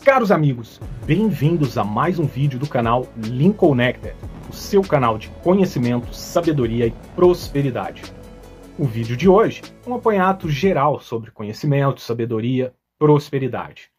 Caros amigos, bem-vindos a mais um vídeo do canal Lincolnected, o seu canal de conhecimento, sabedoria e prosperidade. O vídeo de hoje é um apanhado geral sobre conhecimento, sabedoria, prosperidade.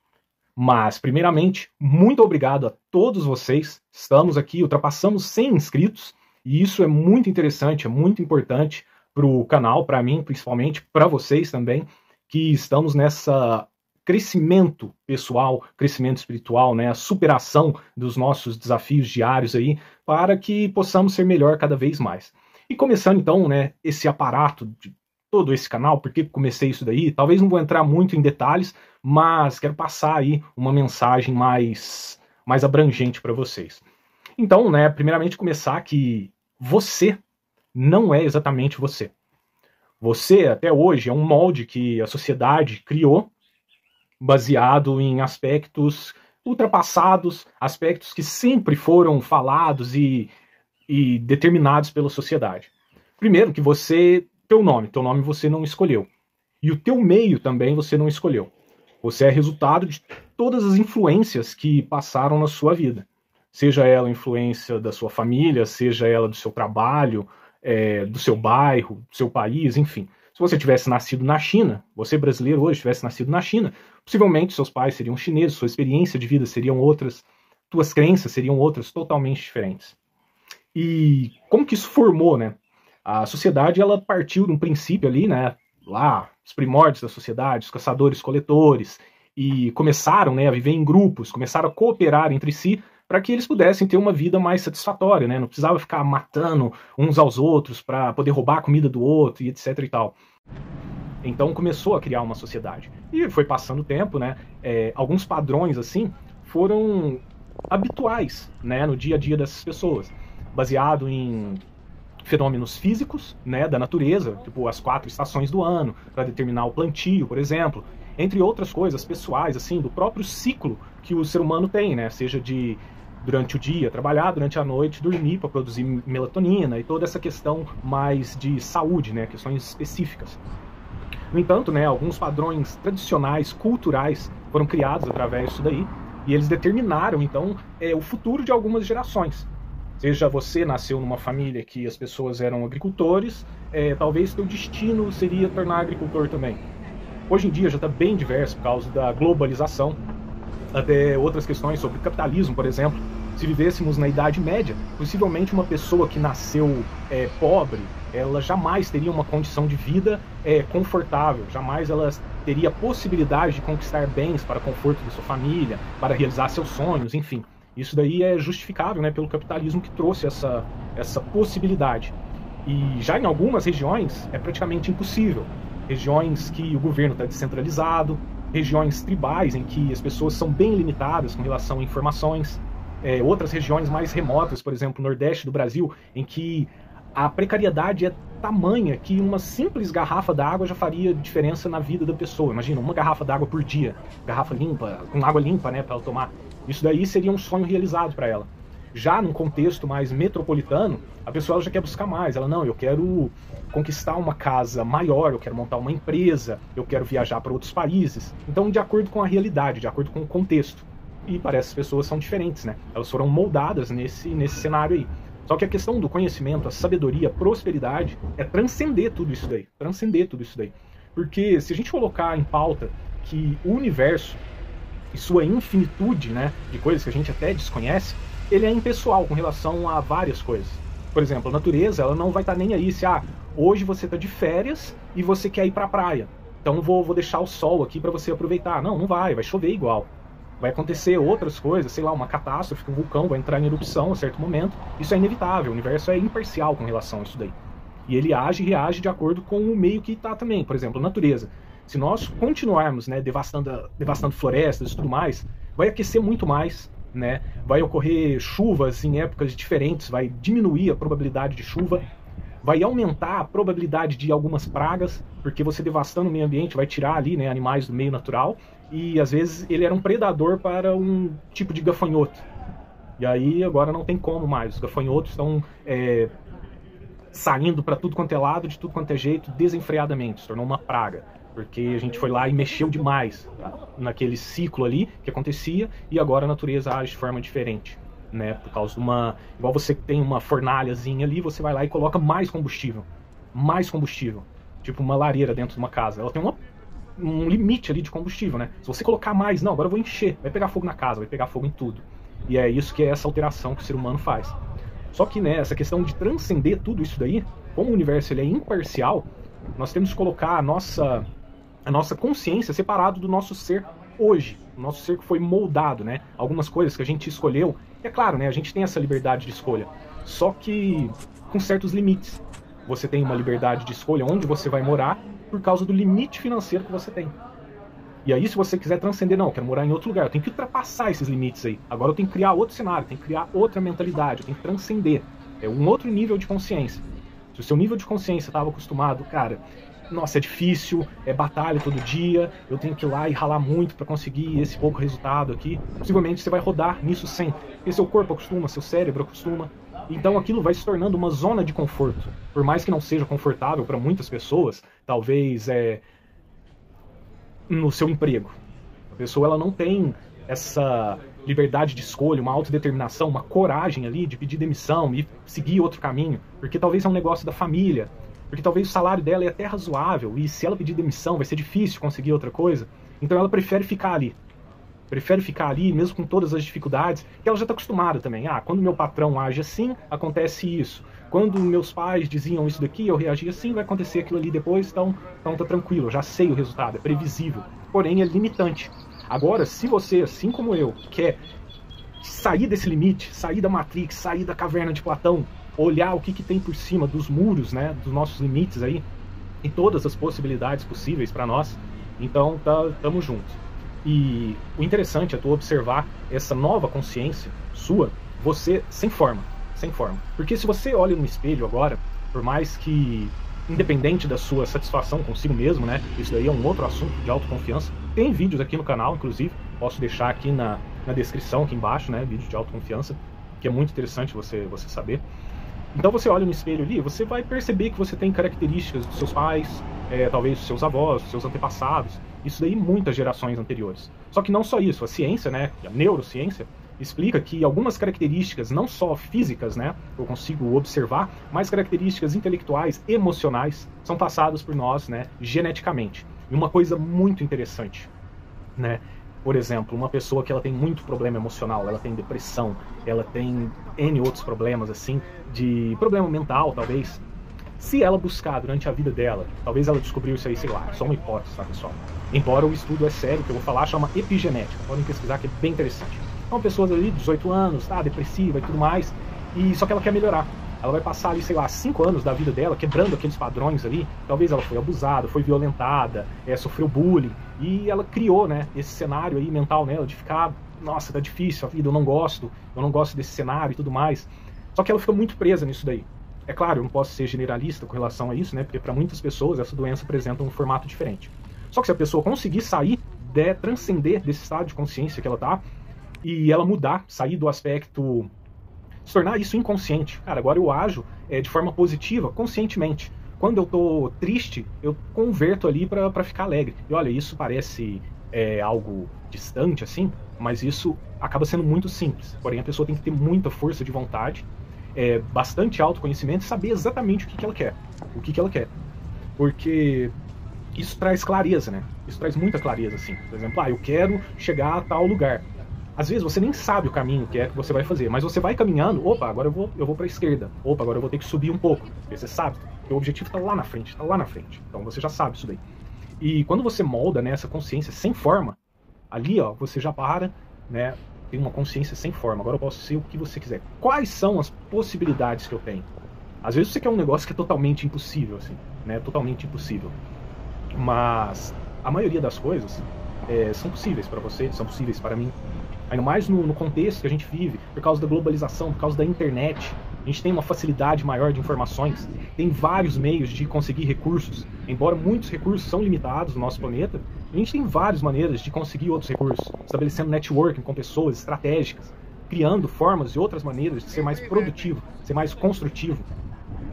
Mas, primeiramente, muito obrigado a todos vocês. Estamos aqui, ultrapassamos 100 inscritos, e isso é muito interessante, é muito importante para o canal, para mim, principalmente, para vocês também, que estamos nessa crescimento pessoal, crescimento espiritual, né, a superação dos nossos desafios diários aí, para que possamos ser melhor cada vez mais. E começando então, né, esse aparato de todo esse canal, por que comecei isso daí, talvez não vou entrar muito em detalhes, mas quero passar aí uma mensagem mais abrangente para vocês. Então, né, primeiramente começar que você não é exatamente você. Você, até hoje, é um molde que a sociedade criou, baseado em aspectos ultrapassados, aspectos que sempre foram falados e determinados pela sociedade. Primeiro, que teu nome você não escolheu. E o teu meio também você não escolheu. Você é resultado de todas as influências que passaram na sua vida. Seja ela a influência da sua família, seja ela do seu trabalho, do seu bairro, do seu país, enfim. Se você tivesse nascido na China, você brasileiro hoje tivesse nascido na China, possivelmente seus pais seriam chineses, sua experiência de vida seriam outras, tuas crenças seriam outras totalmente diferentes. E como que isso formou, né? A sociedade, ela partiu de um princípio ali, né? Lá, os primórdios da sociedade, os caçadores-coletores, e começaram, né, a viver em grupos, começaram a cooperar entre si para que eles pudessem ter uma vida mais satisfatória, né? Não precisava ficar matando uns aos outros para poder roubar a comida do outro e etc e tal. Então começou a criar uma sociedade. E foi passando o tempo, né? Alguns padrões, assim, foram habituais, né, no dia a dia dessas pessoas, baseado em fenômenos físicos, né, da natureza, tipo as 4 estações do ano, para determinar o plantio, por exemplo, entre outras coisas pessoais, assim, do próprio ciclo que o ser humano tem, né, seja de durante o dia trabalhar, durante a noite dormir para produzir melatonina e toda essa questão mais de saúde, né, questões específicas. No entanto, né, alguns padrões tradicionais, culturais, foram criados através disso daí, e eles determinaram, então, o futuro de algumas gerações. Seja você nasceu numa família que as pessoas eram agricultores, talvez seu destino seria tornar agricultor também. Hoje em dia já está bem diverso por causa da globalização, até outras questões sobre capitalismo, por exemplo. Se vivêssemos na Idade Média, possivelmente uma pessoa que nasceu pobre, ela jamais teria uma condição de vida confortável, jamais ela teria a possibilidade de conquistar bens para conforto da sua família, para realizar seus sonhos, enfim. Isso daí é justificável, né, pelo capitalismo que trouxe essa possibilidade. E já em algumas regiões é praticamente impossível. Regiões que o governo está descentralizado, regiões tribais em que as pessoas são bem limitadas com relação a informações, outras regiões mais remotas, por exemplo, o Nordeste do Brasil, em que a precariedade é tamanha que uma simples garrafa d'água já faria diferença na vida da pessoa. Imagina, uma garrafa d'água por dia, garrafa limpa, com água limpa, né, para ela tomar. Isso daí seria um sonho realizado para ela. Já num contexto mais metropolitano, a pessoa já quer buscar mais. Ela, não, eu quero conquistar uma casa maior, eu quero montar uma empresa, eu quero viajar para outros países. Então, de acordo com a realidade, de acordo com o contexto. E parece que as pessoas são diferentes, né? Elas foram moldadas nesse cenário aí. Só que a questão do conhecimento, a sabedoria, a prosperidade é transcender tudo isso daí. Transcender tudo isso daí. Porque se a gente colocar em pauta que o universo e sua infinitude, né, de coisas que a gente até desconhece, ele é impessoal com relação a várias coisas. Por exemplo, a natureza, ela não vai estar nem aí se hoje você está de férias e você quer ir para a praia. Então vou deixar o sol aqui para você aproveitar. Não vai chover igual. Vai acontecer outras coisas, sei lá, uma catástrofe, um vulcão vai entrar em erupção a certo momento. Isso é inevitável, o universo é imparcial com relação a isso daí. E ele age e reage de acordo com o meio que está também. Por exemplo, a natureza. Se nós continuarmos, né, devastando florestas e tudo mais, vai aquecer muito mais, né? Vai ocorrer chuvas em épocas diferentes, vai diminuir a probabilidade de chuva, vai aumentar a probabilidade de algumas pragas, porque você devastando o meio ambiente vai tirar ali, né, animais do meio natural, e às vezes ele era um predador para um tipo de gafanhoto. E aí agora não tem como mais, os gafanhotos estão saindo para tudo quanto é lado, de tudo quanto é jeito, desenfreadamente, se tornou uma praga. porque a gente foi lá e mexeu demais naquele ciclo ali que acontecia, e agora a natureza age de forma diferente, né? Por causa de uma... Igual você tem uma fornalhazinha ali, você vai lá e coloca mais combustível, tipo uma lareira dentro de uma casa, ela tem um limite ali de combustível, né? Se você colocar mais, não, agora eu vou encher, vai pegar fogo na casa, vai pegar fogo em tudo. E é isso que é essa alteração que o ser humano faz. Só que, né, essa questão de transcender tudo isso daí, como o universo ele é imparcial, nós temos que colocar a nossa consciência separado do nosso ser hoje, o nosso ser que foi moldado, né? Algumas coisas que a gente escolheu, é claro, né, a gente tem essa liberdade de escolha, só que com certos limites. Você tem uma liberdade de escolha onde você vai morar por causa do limite financeiro que você tem. E aí, se você quiser transcender, não, eu quero morar em outro lugar, eu tenho que ultrapassar esses limites aí. Agora eu tenho que criar outro cenário, eu tenho que criar outra mentalidade, eu tenho que transcender. É um outro nível de consciência. Se o seu nível de consciência estava acostumado, cara, nossa, é difícil, é batalha todo dia, eu tenho que ir lá e ralar muito para conseguir esse pouco resultado aqui, possivelmente você vai rodar nisso sempre. Porque seu corpo acostuma, seu cérebro acostuma. Então aquilo vai se tornando uma zona de conforto. Por mais que não seja confortável para muitas pessoas, talvez no seu emprego. A pessoa ela não tem essa liberdade de escolha, uma autodeterminação, uma coragem ali de pedir demissão e seguir outro caminho, porque talvez é um negócio da família, porque talvez o salário dela é até razoável, e se ela pedir demissão vai ser difícil conseguir outra coisa, então ela prefere ficar ali. Prefere ficar ali, mesmo com todas as dificuldades, que ela já está acostumada também. Ah, quando meu patrão age assim, acontece isso. Quando meus pais diziam isso daqui, eu reagia assim, vai acontecer aquilo ali depois, então tá tranquilo, eu já sei o resultado, é previsível. Porém, é limitante. Agora, se você, assim como eu, quer sair desse limite, sair da Matrix, sair da caverna de Platão, olhar o que tem por cima dos muros, né, dos nossos limites aí, e todas as possibilidades possíveis para nós, então tamo junto. E o interessante é tu observar essa nova consciência sua, você sem forma. Porque se você olha no espelho agora, por mais que, independente da sua satisfação consigo mesmo, né, isso daí é um outro assunto de autoconfiança, tem vídeos aqui no canal, inclusive, posso deixar aqui na descrição, aqui embaixo, né, vídeo de autoconfiança, que é muito interessante você saber. Então você olha no espelho ali, você vai perceber que você tem características dos seus pais, talvez dos seus avós, dos seus antepassados, isso daí muitas gerações anteriores. Só que não só isso, a ciência, né, a neurociência, explica que algumas características, não só físicas, né, eu consigo observar, mas características intelectuais, emocionais, são passadas por nós, né, geneticamente. E uma coisa muito interessante, né, por exemplo, uma pessoa que ela tem muito problema emocional, ela tem depressão, ela tem N outros problemas, assim, de problema mental, talvez. Se ela buscar durante a vida dela, talvez ela descobriu isso aí, sei lá, só uma hipótese, tá, pessoal? Embora o estudo é sério, que eu vou falar, chama epigenética, podem pesquisar que é bem interessante. São pessoas ali de 18 anos, tá, depressiva e tudo mais, e só que ela quer melhorar. Ela vai passar ali, sei lá, 5 anos da vida dela quebrando aqueles padrões ali. Talvez ela foi abusada, foi violentada, sofreu bullying. E ela criou, né, esse cenário aí mental nela de ficar, nossa, tá difícil a vida, eu não gosto desse cenário e tudo mais. Só que ela fica muito presa nisso daí. É claro, eu não posso ser generalista com relação a isso, né, porque para muitas pessoas essa doença apresenta um formato diferente. Só que se a pessoa conseguir sair, transcender desse estado de consciência que ela tá, e ela mudar, sair do aspecto... se tornar isso inconsciente. Cara, agora eu ajo de forma positiva, conscientemente. Quando eu tô triste, eu converto ali para ficar alegre. E olha, isso parece algo distante, assim, mas isso acaba sendo muito simples. Porém, a pessoa tem que ter muita força de vontade, bastante autoconhecimento e saber exatamente o que ela quer. O que ela quer. Porque isso traz clareza, né? Isso traz muita clareza, assim. Por exemplo, eu quero chegar a tal lugar. Às vezes você nem sabe o caminho que você vai fazer, mas você vai caminhando, opa, agora eu vou para a esquerda, opa, agora eu vou ter que subir um pouco, porque você sabe, o objetivo está lá na frente, então você já sabe isso daí. E quando você molda, né, essa consciência sem forma, ali, ó, você já para, né, tem uma consciência sem forma, agora eu posso ser o que você quiser. Quais são as possibilidades que eu tenho? Às vezes você quer um negócio que é totalmente impossível, assim, né, totalmente impossível, mas a maioria das coisas são possíveis para você, são possíveis para mim. Ainda mais no contexto que a gente vive, por causa da globalização, por causa da internet. A gente tem uma facilidade maior de informações, tem vários meios de conseguir recursos. Embora muitos recursos são limitados no nosso planeta, a gente tem várias maneiras de conseguir outros recursos, estabelecendo networking com pessoas estratégicas, criando formas e outras maneiras de ser mais produtivo, ser mais construtivo.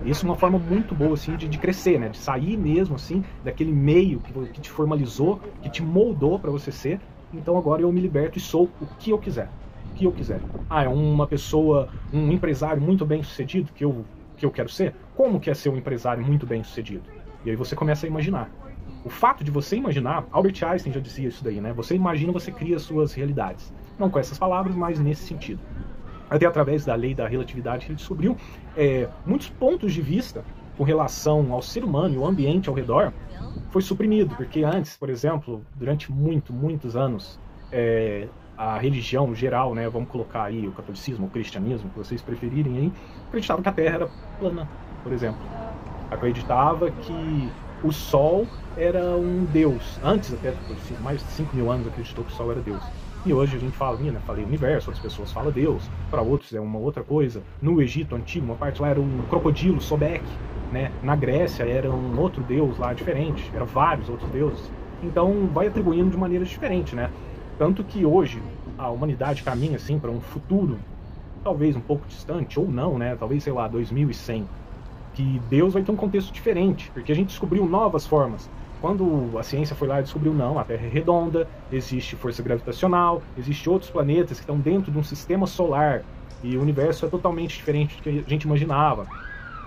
Isso é uma forma muito boa, assim, de crescer, né? De sair mesmo, assim, daquele meio que te formalizou, que te moldou para você ser. Então agora eu me liberto e sou o que eu quiser. O que eu quiser. Ah, é uma pessoa, um empresário muito bem sucedido que eu quero ser? Como que é ser um empresário muito bem sucedido? E aí você começa a imaginar. O fato de você imaginar, Albert Einstein já dizia isso daí, né? Você imagina, você cria suas realidades. Não com essas palavras, mas nesse sentido. Até através da lei da relatividade, ele descobriu muitos pontos de vista com relação ao ser humano e o ambiente ao redor foi suprimido, porque antes, por exemplo, durante muitos anos, a religião geral, né, vamos colocar aí o catolicismo, o cristianismo, que vocês preferirem aí, acreditava que a Terra era plana, por exemplo. Acreditava que o Sol era um Deus. Antes até do catolicismo, mais de 5.000 anos acreditou que o Sol era Deus. E hoje a gente fala, né, falei universo, outras pessoas falam Deus, para outros é uma outra coisa. No Egito Antigo, uma parte lá era um crocodilo, Sobek, né? Na Grécia era um outro deus lá diferente, eram vários outros deuses. Então vai atribuindo de maneira diferente, né? Tanto que hoje a humanidade caminha assim para um futuro, talvez um pouco distante, ou não, né? Talvez, sei lá, 2100, que Deus vai ter um contexto diferente, porque a gente descobriu novas formas. Quando a ciência foi lá e descobriu, não, a Terra é redonda, existe força gravitacional, existem outros planetas que estão dentro de um sistema solar, e o universo é totalmente diferente do que a gente imaginava,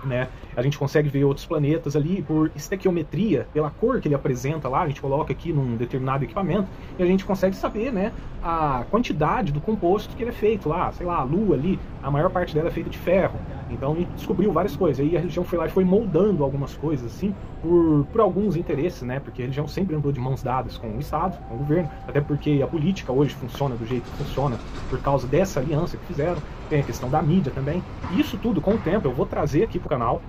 né? A gente consegue ver outros planetas ali por estequiometria, pela cor que ele apresenta lá, a gente coloca aqui num determinado equipamento, e a gente consegue saber, né, a quantidade do composto que ele é feito lá, sei lá, a Lua ali, a maior parte dela é feita de ferro. Então a gente descobriu várias coisas, aí a religião foi lá e foi moldando algumas coisas, assim, por alguns interesses, né, porque a religião sempre andou de mãos dadas com o Estado, com o governo, até porque a política hoje funciona do jeito que funciona por causa dessa aliança que fizeram, tem a questão da mídia também, e isso tudo, com o tempo, eu vou trazer aqui pro canal,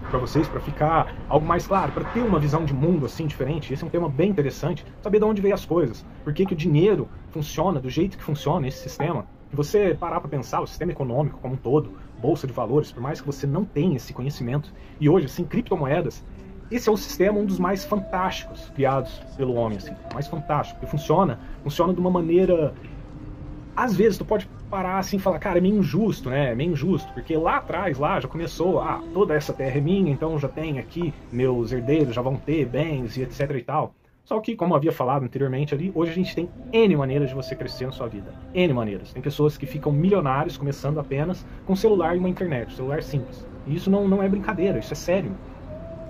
para vocês, para ficar algo mais claro, para ter uma visão de mundo assim diferente. Esse é um tema bem interessante, saber de onde veio as coisas, por que o dinheiro funciona do jeito que funciona esse sistema. E você parar para pensar, o sistema econômico como um todo, bolsa de valores, por mais que você não tenha esse conhecimento, e hoje assim, criptomoedas, esse é o sistema, um dos mais fantásticos criados pelo homem, assim, mais fantástico, que funciona de uma maneira, às vezes tu pode parar assim e falar, cara, é meio injusto, né? É meio injusto, porque lá atrás, lá já começou, toda essa terra é minha, então já tem aqui, meus herdeiros já vão ter bens e etc e tal. Só que, como eu havia falado anteriormente ali, hoje a gente tem N maneiras de você crescer na sua vida. N maneiras. Tem pessoas que ficam milionários começando apenas com celular e uma internet, celular simples. E isso não é brincadeira, isso é sério.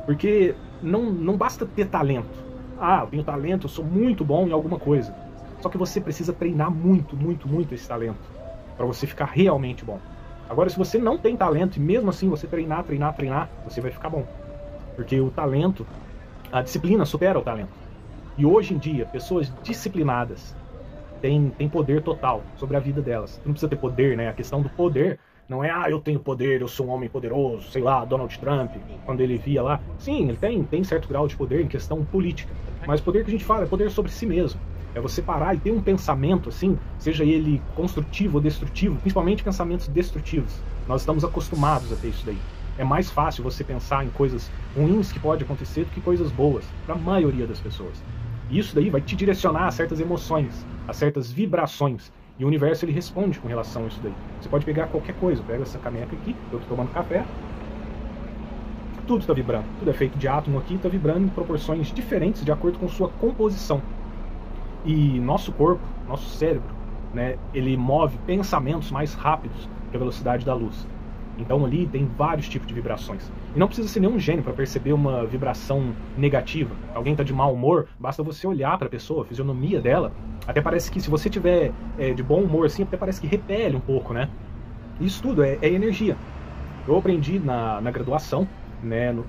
Porque não basta ter talento. Eu tenho talento, eu sou muito bom em alguma coisa. Só que você precisa treinar muito esse talento para você ficar realmente bom. Agora, se você não tem talento e mesmo assim você treinar, você vai ficar bom. Porque o talento, a disciplina supera o talento. E hoje em dia, pessoas disciplinadas têm poder total sobre a vida delas. Não precisa ter poder, né? A questão do poder não é, eu tenho poder, eu sou um homem poderoso, sei lá, Donald Trump, quando ele via lá. Sim, ele tem certo grau de poder em questão política. Mas o poder que a gente fala é poder sobre si mesmo. É você parar e ter um pensamento assim, seja ele construtivo ou destrutivo, principalmente pensamentos destrutivos. Nós estamos acostumados a ter isso daí. É mais fácil você pensar em coisas ruins que pode acontecer do que coisas boas, para a maioria das pessoas. E isso daí vai te direcionar a certas emoções, a certas vibrações. E o universo ele responde com relação a isso daí. Você pode pegar qualquer coisa, pega essa caneca aqui, eu estou tomando café, tudo está vibrando, tudo é feito de átomo aqui, está vibrando em proporções diferentes de acordo com sua composição. E nosso corpo, nosso cérebro, né, ele move pensamentos mais rápidos que a velocidade da luz. Então ali tem vários tipos de vibrações. E não precisa ser nenhum gênio para perceber uma vibração negativa. Alguém está de mau humor, basta você olhar para a pessoa, a fisionomia dela. Até parece que se você tiver de bom humor assim, até parece que repele um pouco, né? Isso tudo é energia. Eu aprendi na graduação, né, no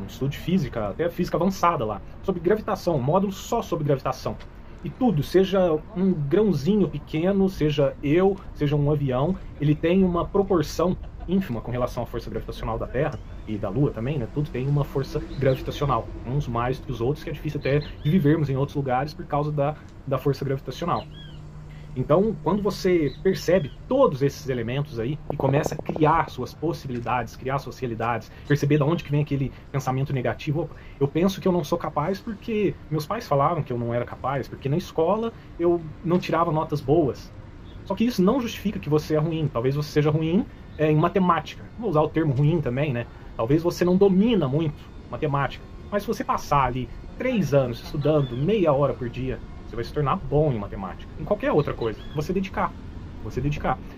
estudo de física, até física avançada lá, sobre gravitação, um módulo só sobre gravitação. E tudo, seja um grãozinho pequeno, seja seja um avião, ele tem uma proporção ínfima com relação à força gravitacional da Terra e da Lua também, né? Tudo tem uma força gravitacional, uns mais do que os outros, que é difícil até de vivermos em outros lugares por causa da força gravitacional. Então, quando você percebe todos esses elementos aí e começa a criar suas possibilidades, criar suas realidades, perceber de onde que vem aquele pensamento negativo, opa, eu penso que eu não sou capaz porque meus pais falavam que eu não era capaz, porque na escola eu não tirava notas boas. Só que isso não justifica que você é ruim. Talvez você seja ruim em matemática. Vou usar o termo ruim também, né? Talvez você não domina muito matemática, mas se você passar ali 3 anos estudando meia hora por dia, você vai se tornar bom em matemática, em qualquer outra coisa, você dedicar.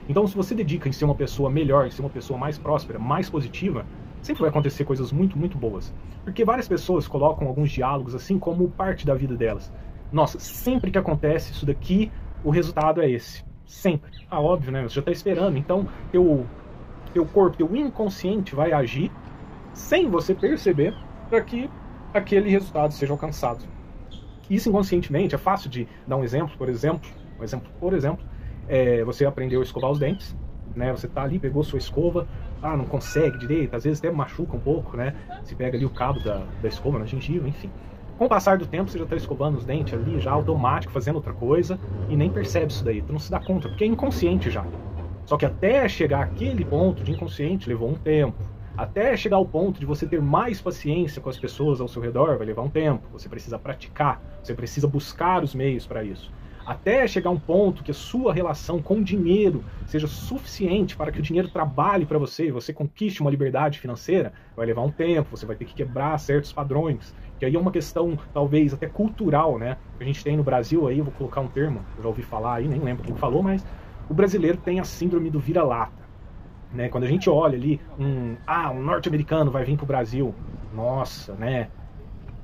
Então, se você dedica em ser uma pessoa melhor, em ser uma pessoa mais próspera, mais positiva, sempre vai acontecer coisas muito, muito boas. Porque várias pessoas colocam alguns diálogos assim como parte da vida delas. Nossa, sempre que acontece isso daqui, o resultado é esse. Sempre. Ah, óbvio, né? Você já está esperando. Então, teu corpo, teu inconsciente vai agir sem você perceber para que aquele resultado seja alcançado. Isso inconscientemente é fácil de dar um exemplo, por exemplo, você aprendeu a escovar os dentes, né? Você tá ali, pegou sua escova, não consegue direito, às vezes até machuca um pouco, né? Se pega ali o cabo da escova na gengiva, enfim. Com o passar do tempo, você já está escovando os dentes ali, já automático, fazendo outra coisa, e nem percebe isso daí, tu não se dá conta, porque é inconsciente já. Só que até chegar àquele ponto de inconsciente levou um tempo. Até chegar ao ponto de você ter mais paciência com as pessoas ao seu redor vai levar um tempo. Você precisa praticar, você precisa buscar os meios para isso. Até chegar a um ponto que a sua relação com o dinheiro seja suficiente para que o dinheiro trabalhe para você e você conquiste uma liberdade financeira, vai levar um tempo, você vai ter que quebrar certos padrões, que aí é uma questão talvez até cultural, né? A gente tem no Brasil aí, eu vou colocar um termo, eu já ouvi falar aí, nem lembro quem falou, mas o brasileiro tem a síndrome do vira-lata. Né? Quando a gente olha ali, um norte-americano vai vir pro Brasil, nossa, né?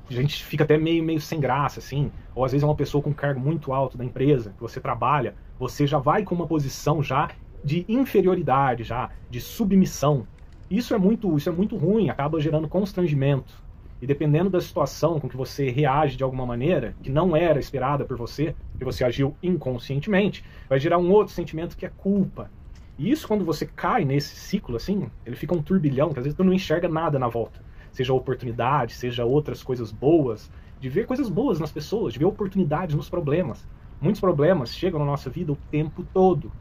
A gente fica até meio sem graça, assim. Ou às vezes é uma pessoa com um cargo muito alto da empresa, que você trabalha, você já vai com uma posição já de inferioridade, já de submissão. Isso é muito ruim, acaba gerando constrangimento. E dependendo da situação com que você reage de alguma maneira, que não era esperada por você, que você agiu inconscientemente, vai gerar um outro sentimento que é culpa. E isso, quando você cai nesse ciclo, assim, ele fica um turbilhão, que às vezes tu não enxerga nada na volta. Seja oportunidade, seja outras coisas boas, de ver coisas boas nas pessoas, de ver oportunidades nos problemas. Muitos problemas chegam na nossa vida o tempo todo.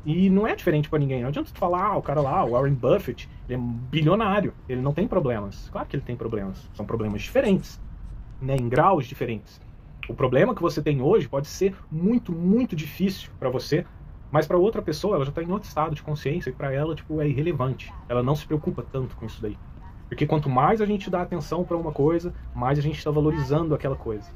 E não é diferente para ninguém. Não adianta tu falar, o cara lá, o Warren Buffett, ele é bilionário, ele não tem problemas. Claro que ele tem problemas. São problemas diferentes, né, em graus diferentes. O problema que você tem hoje pode ser muito, muito difícil para você, mas para outra pessoa, ela já está em outro estado de consciência e para ela, tipo, é irrelevante. Ela não se preocupa tanto com isso daí. Porque quanto mais a gente dá atenção para uma coisa, mais a gente está valorizando aquela coisa.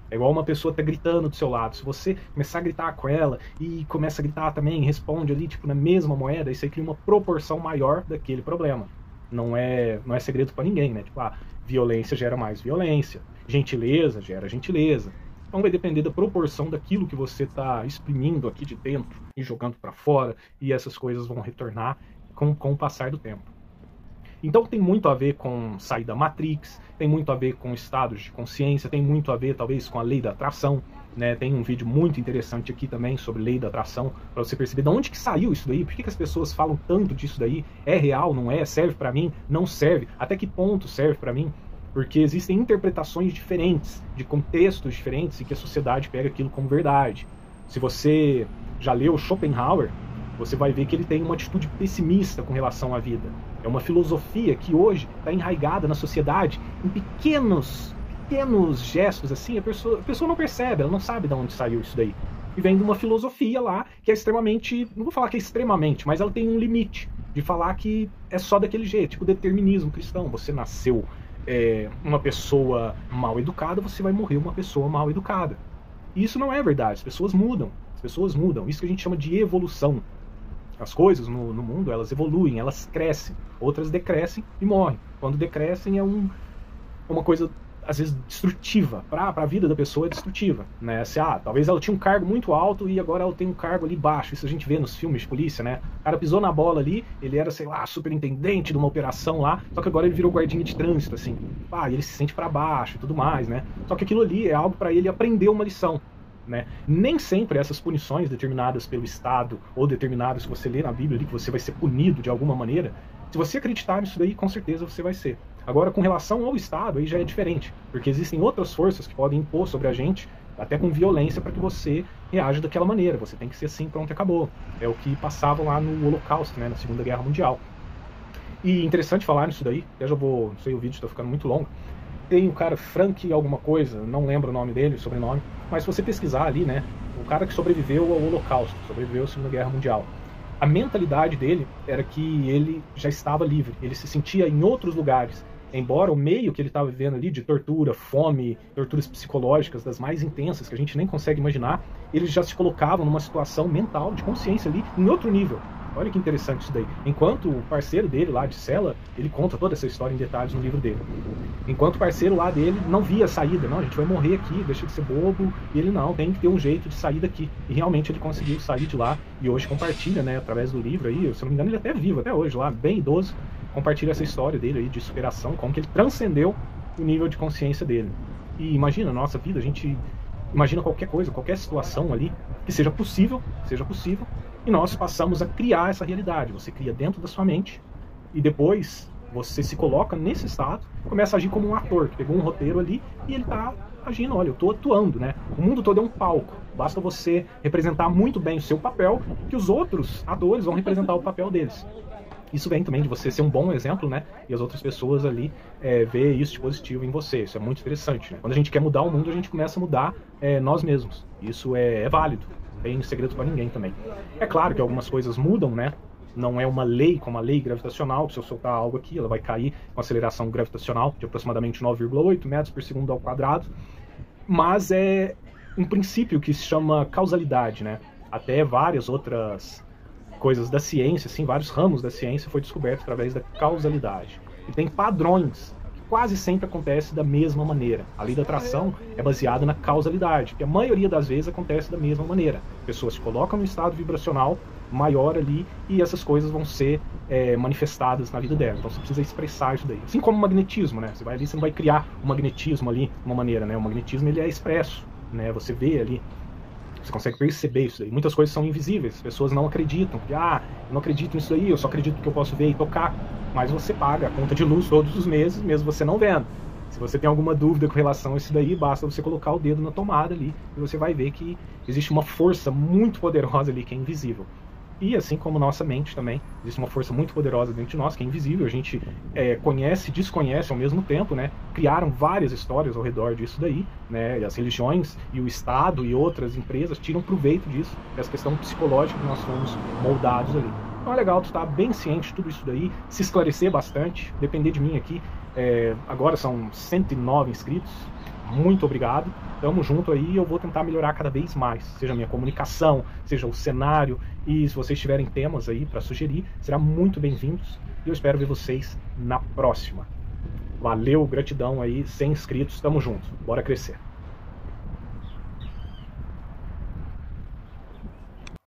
É igual uma pessoa tá gritando do seu lado. Se você começar a gritar com ela e começa a gritar também, responde ali tipo na mesma moeda, isso aí cria uma proporção maior daquele problema. Não é segredo para ninguém, né? Tipo, violência gera mais violência, gentileza gera gentileza. Então vai depender da proporção daquilo que você está exprimindo aqui de dentro e jogando para fora, e essas coisas vão retornar com o passar do tempo. Então tem muito a ver com sair da Matrix, tem muito a ver com estados de consciência, tem muito a ver talvez com a lei da atração, né? Tem um vídeo muito interessante aqui também sobre lei da atração, para você perceber de onde que saiu isso daí, por que as pessoas falam tanto disso daí, é real, não é, serve para mim, não serve, até que ponto serve para mim, porque existem interpretações diferentes, de contextos diferentes, e que a sociedade pega aquilo como verdade. Se você já leu Schopenhauer, você vai ver que ele tem uma atitude pessimista com relação à vida. É uma filosofia que hoje está enraizada na sociedade em pequenos gestos, assim, a pessoa não percebe, ela não sabe de onde saiu isso daí. E vem de uma filosofia lá que é extremamente, não vou falar que é extremamente, mas ela tem um limite de falar que é só daquele jeito, tipo determinismo cristão. Você nasceu uma pessoa mal educada, você vai morrer uma pessoa mal educada. E isso não é verdade, as pessoas mudam, isso que a gente chama de evolução. As coisas no mundo, elas evoluem, elas crescem, outras decrescem e morrem. Quando decrescem é uma coisa, às vezes, destrutiva. Para a vida da pessoa é destrutiva. Né? Talvez ela tinha um cargo muito alto e agora ela tem um cargo ali baixo. Isso a gente vê nos filmes de polícia, né? O cara pisou na bola ali, ele era, sei lá, superintendente de uma operação lá, só que agora ele virou guardinha de trânsito, assim. E ele se sente para baixo e tudo mais, né? Só que aquilo ali é algo para ele aprender uma lição. Né? Nem sempre essas punições determinadas pelo Estado ou determinadas que você lê na Bíblia ali, que você vai ser punido de alguma maneira, se você acreditar nisso daí, com certeza você vai ser. Agora, com relação ao Estado, aí já é diferente, porque existem outras forças que podem impor sobre a gente, até com violência, para que você reaja daquela maneira. Você tem que ser assim, pronto, acabou. É o que passavam lá no Holocausto, né, na Segunda Guerra Mundial. E interessante falar nisso daí, até já vou, não sei, o vídeo está ficando muito longo. Tem o cara Frank alguma coisa, não lembro o nome dele, o sobrenome, mas se você pesquisar ali, né, o cara que sobreviveu ao Holocausto, sobreviveu à Segunda Guerra Mundial, A mentalidade dele era que ele já estava livre, ele se sentia em outros lugares. Embora o meio que ele estava vivendo ali de tortura, fome, torturas psicológicas das mais intensas que a gente nem consegue imaginar, ele já se colocava numa situação mental, de consciência ali, em outro nível. Olha que interessante isso daí. Enquanto o parceiro dele lá de cela, ele conta toda essa história em detalhes no livro dele. Enquanto o parceiro lá dele não via saída, não, a gente vai morrer aqui, deixa de ser bobo, e ele não, tem que ter um jeito de sair daqui. E realmente ele conseguiu sair de lá, e hoje compartilha, né, através do livro aí, se não me engano ele é até vivo até hoje lá, bem idoso, compartilha essa história dele aí de superação, como que ele transcendeu o nível de consciência dele. E imagina a nossa vida, a gente imagina qualquer coisa, qualquer situação ali que seja possível, e nós passamos a criar essa realidade. Você cria dentro da sua mente e depois você se coloca nesse estado, começa a agir como um ator que pegou um roteiro ali e ele está agindo, olha, eu estou atuando, né? O mundo todo é um palco, basta você representar muito bem o seu papel que os outros atores vão representar o papel deles. Isso vem também de você ser um bom exemplo, né? E as outras pessoas ali ver isso de positivo em você. Isso é muito interessante, né? Quando a gente quer mudar o mundo, a gente começa a mudar nós mesmos. Isso é válido. Não tem segredo para ninguém também. É claro que algumas coisas mudam, né? Não é uma lei como a lei gravitacional, que se eu soltar algo aqui, ela vai cair com aceleração gravitacional de aproximadamente 9,8 metros por segundo ao quadrado. Mas é um princípio que se chama causalidade, né? Até várias outras coisas da ciência, assim, vários ramos da ciência foi descoberto através da causalidade. E tem padrões que quase sempre acontecem da mesma maneira. A lei da atração é baseada na causalidade, que a maioria das vezes acontece da mesma maneira. Pessoas se colocam no estado vibracional maior ali e essas coisas vão ser manifestadas na vida dela. Então você precisa expressar isso daí. Assim como o magnetismo, né? Você vai ali, você não vai criar um magnetismo ali de uma maneira, né? O magnetismo ele é expresso, né? Você vê ali. Você consegue perceber isso daí. Muitas coisas são invisíveis, as pessoas não acreditam. Eu não acredito nisso daí, eu só acredito que eu posso ver e tocar. Mas você paga a conta de luz todos os meses, mesmo você não vendo. Se você tem alguma dúvida com relação a isso daí, basta você colocar o dedo na tomada ali e você vai ver que existe uma força muito poderosa ali que é invisível. E assim como nossa mente também, existe uma força muito poderosa dentro de nós, que é invisível, a gente conhece e desconhece ao mesmo tempo, né? Criaram várias histórias ao redor disso daí, né? E as religiões e o Estado e outras empresas tiram proveito disso, dessa questão psicológica que nós fomos moldados ali. Então é legal tu estar bem ciente de tudo isso daí, se esclarecer bastante, depender de mim aqui. Agora são 109 inscritos, muito obrigado, tamo junto aí, eu vou tentar melhorar cada vez mais, seja a minha comunicação, seja o cenário, e se vocês tiverem temas aí para sugerir, será muito bem-vindos, e eu espero ver vocês na próxima. Valeu, gratidão aí, 100 inscritos, tamo junto, bora crescer.